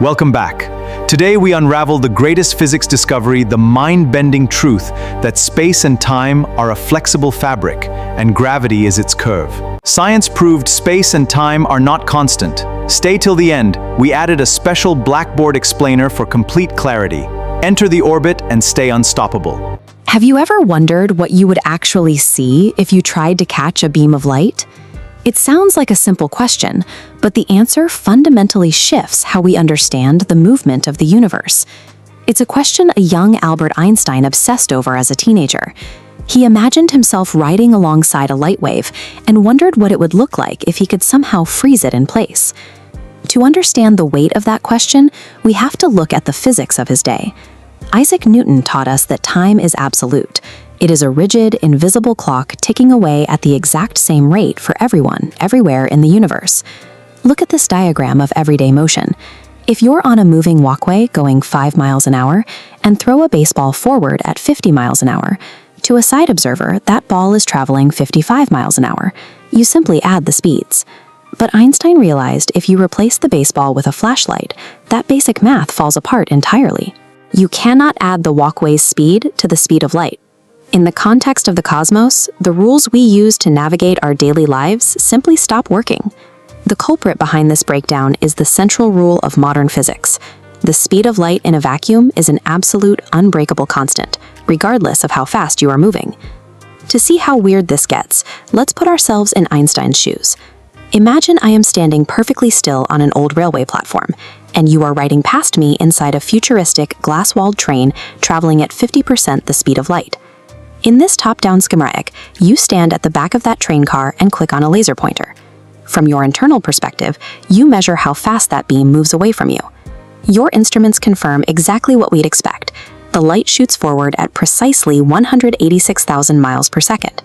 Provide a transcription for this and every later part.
Welcome back. Today we unravel the greatest physics discovery, the mind-bending truth that space and time are a flexible fabric, and gravity is its curve. Science proved space and time are not constant. Stay till the end. We added a special blackboard explainer for complete clarity. Enter the orbit and stay unstoppable. Have you ever wondered what you would actually see if you tried to catch a beam of light? It sounds like a simple question, but the answer fundamentally shifts how we understand the movement of the universe. It's a question a young Albert Einstein obsessed over as a teenager. He imagined himself riding alongside a light wave and wondered what it would look like if he could somehow freeze it in place. To understand the weight of that question, we have to look at the physics of his day. Isaac Newton taught us that time is absolute. It is a rigid, invisible clock ticking away at the exact same rate for everyone, everywhere in the universe. Look at this diagram of everyday motion. If you're on a moving walkway going 5 miles an hour and throw a baseball forward at 50 miles an hour, to a side observer, that ball is traveling 55 miles an hour. You simply add the speeds. But Einstein realized if you replace the baseball with a flashlight, that basic math falls apart entirely. You cannot add the walkway's speed to the speed of light. In the context of the cosmos, the rules we use to navigate our daily lives simply stop working. The culprit behind this breakdown is the central rule of modern physics. The speed of light in a vacuum is an absolute, unbreakable constant, regardless of how fast you are moving. To see how weird this gets, let's put ourselves in Einstein's shoes. Imagine I am standing perfectly still on an old railway platform, and you are riding past me inside a futuristic, glass-walled train traveling at 50% the speed of light. In this top-down schematic, you stand at the back of that train car and click on a laser pointer. From your internal perspective, you measure how fast that beam moves away from you. Your instruments confirm exactly what we'd expect. The light shoots forward at precisely 186,000 miles per second.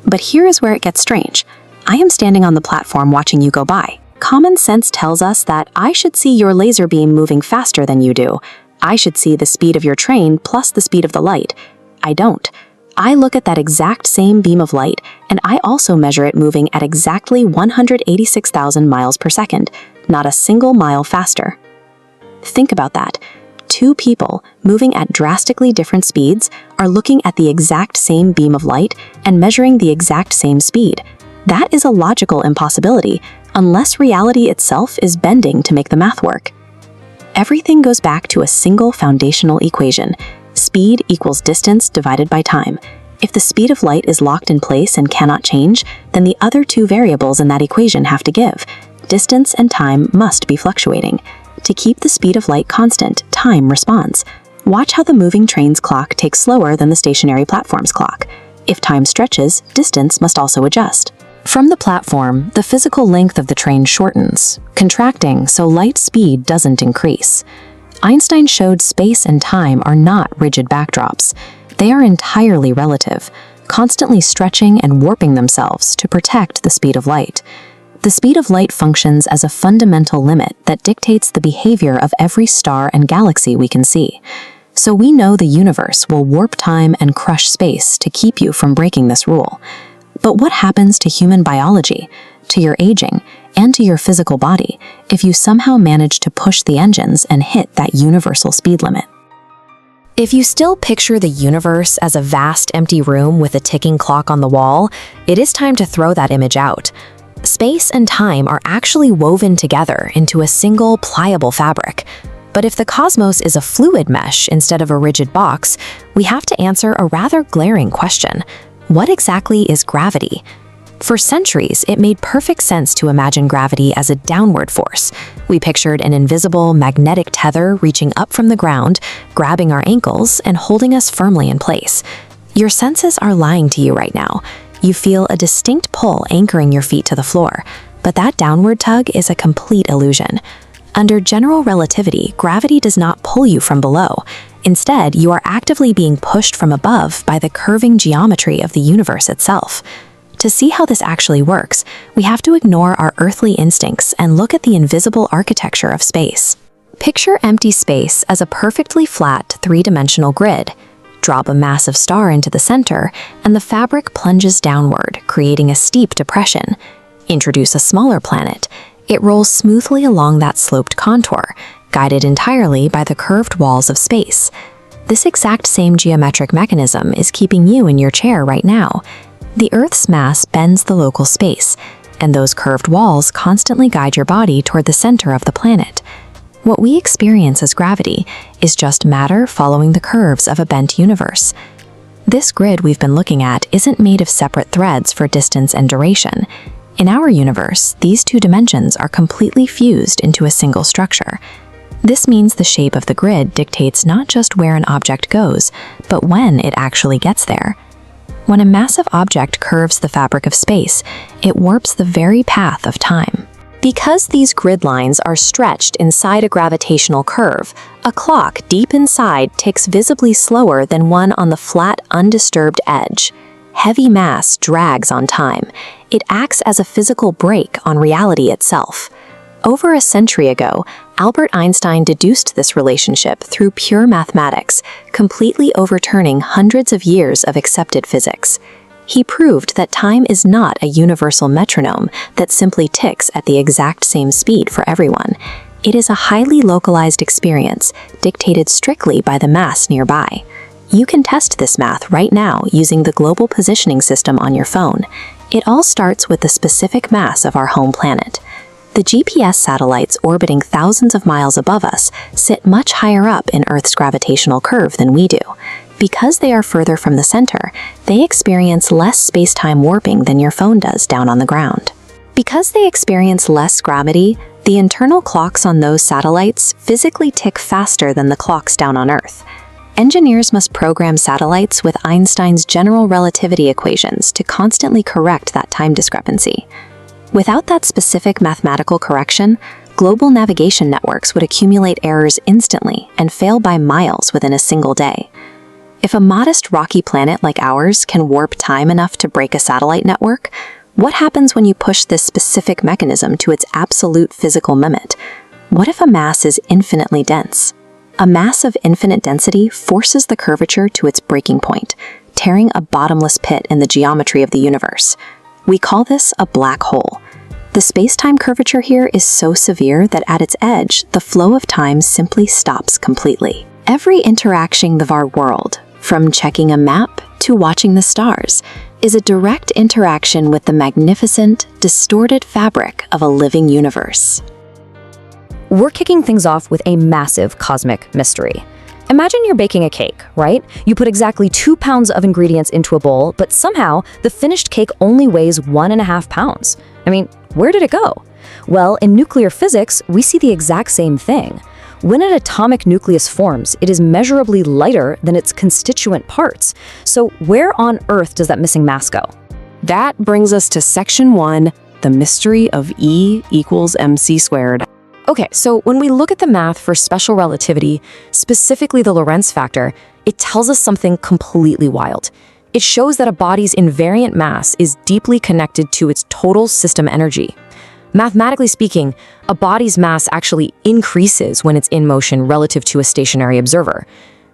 But here is where it gets strange. I am standing on the platform watching you go by. Common sense tells us that I should see your laser beam moving faster than you do. I should see the speed of your train plus the speed of the light. I don't. I look at that exact same beam of light, and I also measure it moving at exactly 186,000 miles per second, not a single mile faster. Think about that. Two people, moving at drastically different speeds, are looking at the exact same beam of light and measuring the exact same speed. That is a logical impossibility, unless reality itself is bending to make the math work. Everything goes back to a single foundational equation. Speed equals distance divided by time. If the speed of light is locked in place and cannot change, then the other two variables in that equation have to give. Distance and time must be fluctuating. To keep the speed of light constant, time responds. Watch how the moving train's clock takes slower than the stationary platform's clock. If time stretches, distance must also adjust. From the platform, the physical length of the train shortens, contracting so light speed doesn't increase. Einstein showed space and time are not rigid backdrops. They are entirely relative, constantly stretching and warping themselves to protect the speed of light. The speed of light functions as a fundamental limit that dictates the behavior of every star and galaxy we can see. So we know the universe will warp time and crush space to keep you from breaking this rule. But what happens to human biology, to your aging, and to your physical body if you somehow manage to push the engines and hit that universal speed limit? If you still picture the universe as a vast empty room with a ticking clock on the wall, it is time to throw that image out. Space and time are actually woven together into a single pliable fabric. But if the cosmos is a fluid mesh instead of a rigid box, we have to answer a rather glaring question. What exactly is gravity? For centuries, it made perfect sense to imagine gravity as a downward force. We pictured an invisible magnetic tether reaching up from the ground, grabbing our ankles and holding us firmly in place. Your senses are lying to you right now. You feel a distinct pull anchoring your feet to the floor, but that downward tug is a complete illusion. Under general relativity, gravity does not pull you from below. Instead, you are actively being pushed from above by the curving geometry of the universe itself. To see how this actually works, we have to ignore our earthly instincts and look at the invisible architecture of space. Picture empty space as a perfectly flat, three-dimensional grid. Drop a massive star into the center, and the fabric plunges downward, creating a steep depression. Introduce a smaller planet. It rolls smoothly along that sloped contour, guided entirely by the curved walls of space. This exact same geometric mechanism is keeping you in your chair right now. The Earth's mass bends the local space, and those curved walls constantly guide your body toward the center of the planet. What we experience as gravity is just matter following the curves of a bent universe. This grid we've been looking at isn't made of separate threads for distance and duration. In our universe, these two dimensions are completely fused into a single structure. This means the shape of the grid dictates not just where an object goes, but when it actually gets there. When a massive object curves the fabric of space, it warps the very path of time. Because these grid lines are stretched inside a gravitational curve, a clock deep inside ticks visibly slower than one on the flat, undisturbed edge. Heavy mass drags on time. It acts as a physical brake on reality itself. Over a century ago, Albert Einstein deduced this relationship through pure mathematics, completely overturning hundreds of years of accepted physics. He proved that time is not a universal metronome that simply ticks at the exact same speed for everyone. It is a highly localized experience, dictated strictly by the mass nearby. You can test this math right now using the global positioning system on your phone. It all starts with the specific mass of our home planet. The GPS satellites orbiting thousands of miles above us sit much higher up in Earth's gravitational curve than we do. Because they are further from the center, they experience less space-time warping than your phone does down on the ground. Because they experience less gravity, the internal clocks on those satellites physically tick faster than the clocks down on Earth. Engineers must program satellites with Einstein's general relativity equations to constantly correct that time discrepancy. Without that specific mathematical correction, global navigation networks would accumulate errors instantly and fail by miles within a single day. If a modest rocky planet like ours can warp time enough to break a satellite network, what happens when you push this specific mechanism to its absolute physical limit? What if a mass is infinitely dense? A mass of infinite density forces the curvature to its breaking point, tearing a bottomless pit in the geometry of the universe. We call this a black hole. The space-time curvature here is so severe that at its edge, the flow of time simply stops completely. Every interaction of our world, from checking a map to watching the stars, is a direct interaction with the magnificent, distorted fabric of a living universe. We're kicking things off with a massive cosmic mystery. Imagine you're baking a cake, right? You put exactly 2 pounds of ingredients into a bowl, but somehow the finished cake only weighs 1.5 pounds. I mean, where did it go? Well, in nuclear physics, we see the exact same thing. When an atomic nucleus forms, it is measurably lighter than its constituent parts. So where on Earth does that missing mass go? That brings us to section 1, the mystery of E equals mc squared. Okay, so when we look at the math for special relativity, specifically the Lorentz factor, it tells us something completely wild. It shows that a body's invariant mass is deeply connected to its total system energy. Mathematically speaking, a body's mass actually increases when it's in motion relative to a stationary observer.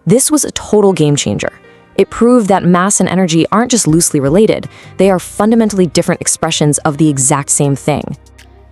This was a total game changer. It proved that mass and energy aren't just loosely related, they are fundamentally different expressions of the exact same thing.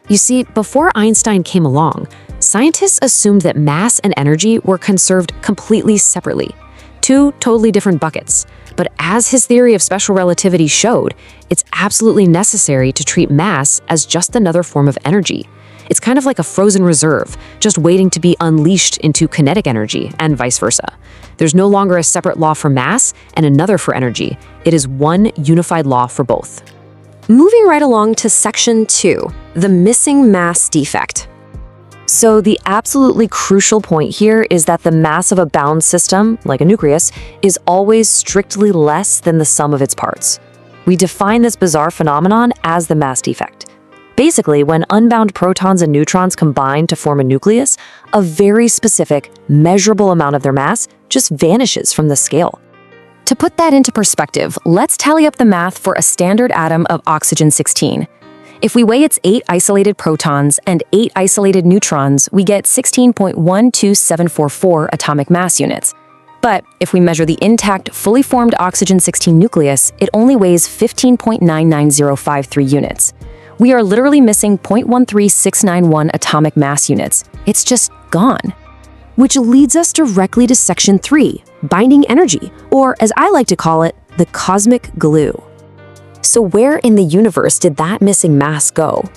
You see, before Einstein came along, scientists assumed that mass and energy were conserved completely separately, two totally different buckets. But as his theory of special relativity showed, it's absolutely necessary to treat mass as just another form of energy. It's kind of like a frozen reserve, just waiting to be unleashed into kinetic energy, and vice versa. There's no longer a separate law for mass and another for energy. It is one unified law for both. Moving right along to section 2, the missing mass defect. So the absolutely crucial point here is that the mass of a bound system, like a nucleus, is always strictly less than the sum of its parts. We define this bizarre phenomenon as the mass defect. Basically, when unbound protons and neutrons combine to form a nucleus, a very specific, measurable amount of their mass just vanishes from the scale. To put that into perspective, let's tally up the math for a standard atom of oxygen-16. If we weigh its 8 isolated protons and 8 isolated neutrons, we get 16.12744 atomic mass units. But if we measure the intact, fully formed oxygen-16 nucleus, it only weighs 15.99053 units. We are literally missing 0.13691 atomic mass units. It's just gone. Which leads us directly to section 3, binding energy, or as I like to call it, the cosmic glue. So where in the universe did that missing mass go?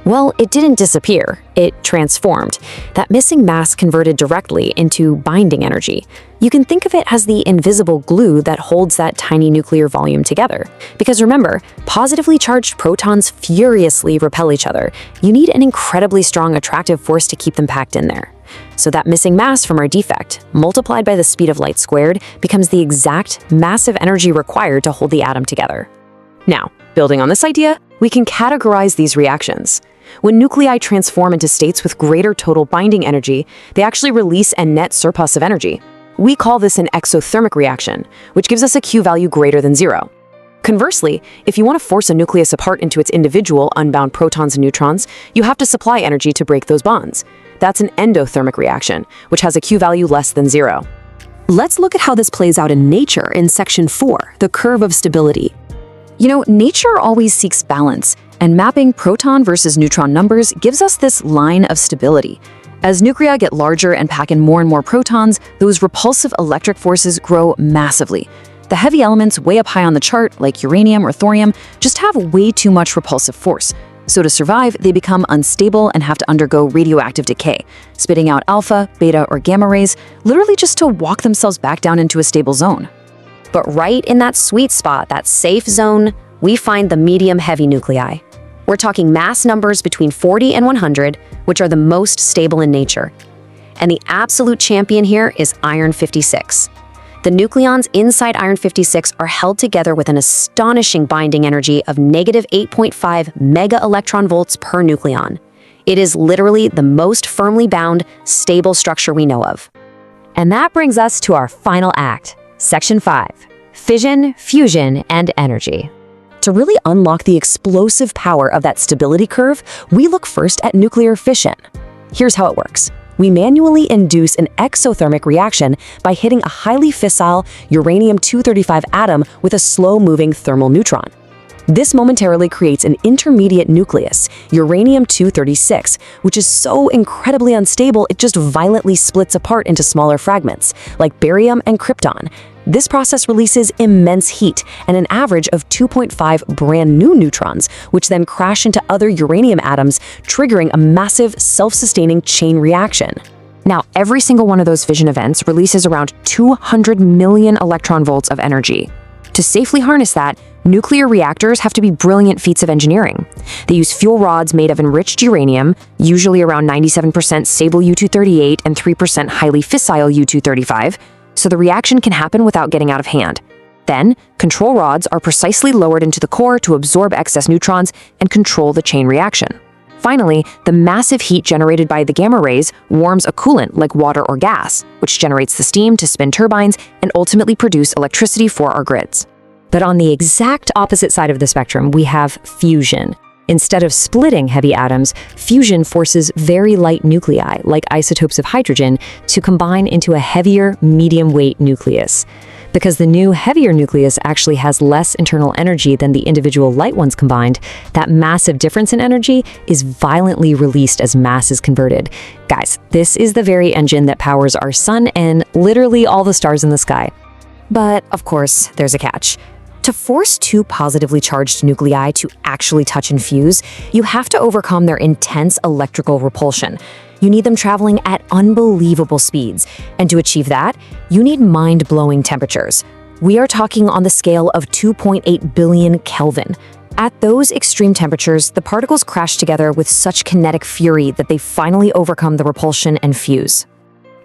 Well, it didn't disappear, it transformed. That missing mass converted directly into binding energy. You can think of it as the invisible glue that holds that tiny nuclear volume together. Because remember, positively charged protons furiously repel each other. You need an incredibly strong attractive force to keep them packed in there. So that missing mass from our defect, multiplied by the speed of light squared, becomes the exact massive energy required to hold the atom together. Now, building on this idea, we can categorize these reactions. When nuclei transform into states with greater total binding energy, they actually release a net surplus of energy. We call this an exothermic reaction, which gives us a Q value greater than 0. Conversely, if you want to force a nucleus apart into its individual unbound protons and neutrons, you have to supply energy to break those bonds. That's an endothermic reaction, which has a Q value less than 0. Let's look at how this plays out in nature in section 4, the curve of stability. You know, nature always seeks balance, and mapping proton versus neutron numbers gives us this line of stability. As nuclei get larger and pack in more and more protons, those repulsive electric forces grow massively. The heavy elements way up high on the chart, like uranium or thorium, just have way too much repulsive force. So to survive, they become unstable and have to undergo radioactive decay, spitting out alpha, beta, or gamma rays, literally just to walk themselves back down into a stable zone. But right in that sweet spot, that safe zone, we find the medium-heavy nuclei. We're talking mass numbers between 40 and 100, which are the most stable in nature. And the absolute champion here is iron-56. The nucleons inside iron-56 are held together with an astonishing binding energy of negative 8.5 mega-electron volts per nucleon. It is literally the most firmly bound, stable structure we know of. And that brings us to our final act, Section 5, Fission, Fusion, and Energy. To really unlock the explosive power of that stability curve, we look first at nuclear fission. Here's how it works. We manually induce an exothermic reaction by hitting a highly fissile uranium-235 atom with a slow-moving thermal neutron. This momentarily creates an intermediate nucleus, uranium-236, which is so incredibly unstable it just violently splits apart into smaller fragments, like barium and krypton. This process releases immense heat and an average of 2.5 brand new neutrons, which then crash into other uranium atoms, triggering a massive self-sustaining chain reaction. Now, every single one of those fission events releases around 200 million electron volts of energy. To safely harness that, nuclear reactors have to be brilliant feats of engineering. They use fuel rods made of enriched uranium, usually around 97% stable U-238 and 3% highly fissile U-235, so the reaction can happen without getting out of hand. Then, control rods are precisely lowered into the core to absorb excess neutrons and control the chain reaction. Finally, the massive heat generated by the gamma rays warms a coolant like water or gas, which generates the steam to spin turbines and ultimately produce electricity for our grids. But on the exact opposite side of the spectrum, we have fusion. Instead of splitting heavy atoms, fusion forces very light nuclei, like isotopes of hydrogen, to combine into a heavier, medium-weight nucleus. Because the new, heavier nucleus actually has less internal energy than the individual light ones combined, that massive difference in energy is violently released as mass is converted. Guys, this is the very engine that powers our sun and literally all the stars in the sky. But, of course, there's a catch. To force two positively charged nuclei to actually touch and fuse, you have to overcome their intense electrical repulsion. You need them traveling at unbelievable speeds. And to achieve that, you need mind-blowing temperatures. We are talking on the scale of 2.8 billion Kelvin. At those extreme temperatures, the particles crash together with such kinetic fury that they finally overcome the repulsion and fuse.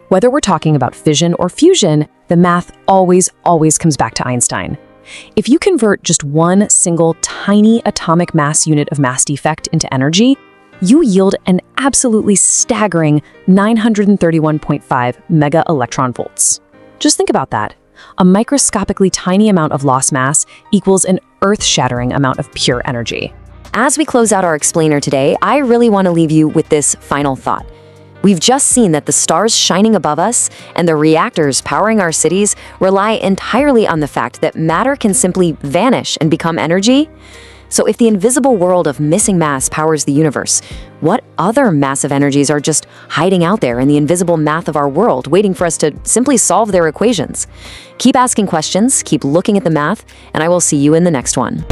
Whether we're talking about fission or fusion, the math always comes back to Einstein. If you convert just one single tiny atomic mass unit of mass defect into energy, you yield an absolutely staggering 931.5 mega-electron volts. Just think about that. A microscopically tiny amount of lost mass equals an earth-shattering amount of pure energy. As we close out our explainer today, I really want to leave you with this final thought. We've just seen that the stars shining above us and the reactors powering our cities rely entirely on the fact that matter can simply vanish and become energy. So if the invisible world of missing mass powers the universe, what other massive energies are just hiding out there in the invisible math of our world, waiting for us to simply solve their equations? Keep asking questions, keep looking at the math, and I will see you in the next one.